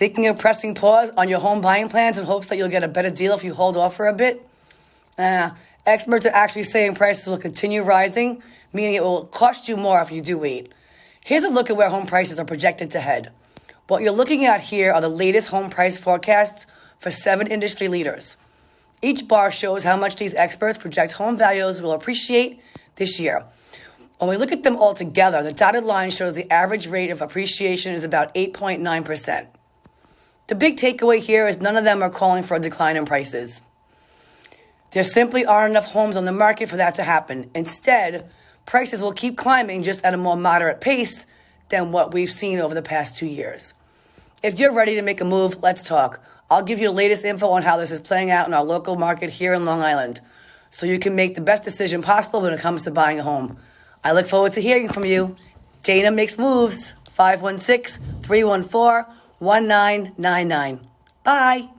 Thinking of pressing pause on your home buying plans in hopes that you'll get a better deal if you hold off for a bit? Experts are actually saying prices will continue rising, meaning it will cost you more if you do wait. Here's a look at where home prices are projected to head. What you're looking at here are the latest home price forecasts for 7 industry leaders. Each bar shows how much these experts project home values will appreciate this year. When we look at them all together, the dotted line shows the average rate of appreciation is about 8.9%. The big takeaway here is none of them are calling for a decline in prices. There simply aren't enough homes on the market for that to happen. Instead, prices will keep climbing just at a more moderate pace than what we've seen over the past 2 years. If you're ready to make a move, let's talk. I'll give you the latest info on how this is playing out in our local market here in Long Island, so you can make the best decision possible when it comes to buying a home. I look forward to hearing from you. Dana Makes Moves, 516-314-1999. Bye.